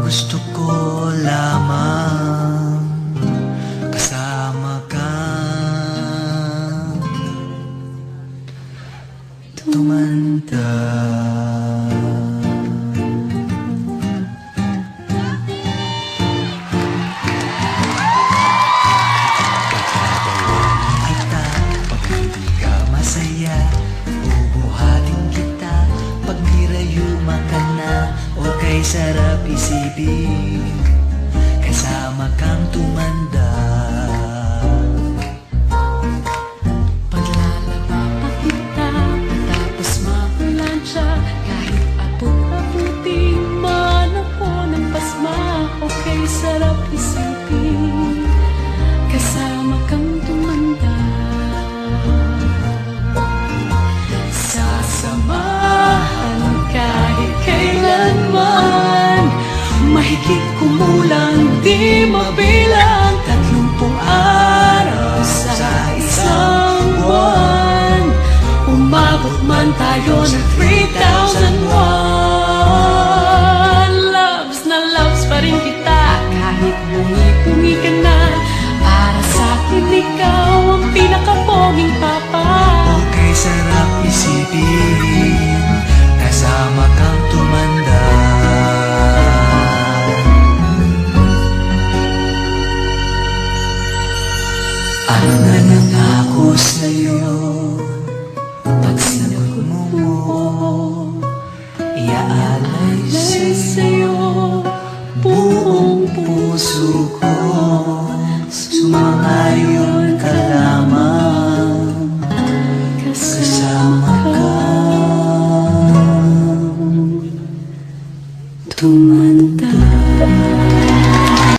gusto ko lamang kasama ka, tumanda. Pagkatawanan kita pag hindi ka masaya, bubuhatin kita pag nirayuma ka na. Okay, sarap isipin kasama kang tumanda. Paglalaba pa kita tapos mapulansya, kahit abot-abutin man ako ng pasma. Okay, sarap isipin kasama kang tumanda. Sasamahan kahit kailanman, mahigit kumulang di mabilang, 30 araw sa isang buwan. Umabot man tayo ng 3,001. Loves na loves pa rin kita kahit bungi-bungi ka na. Para sa'kin ikaw ang pinakapoging papa. Okay, sarap isipin kasama kang tumanda. Ano na nangako sa'yo, pag sinagot mo, iaalay sa'yo buong puso ko. Sumangayon ka lamang kasama ka, tumanda.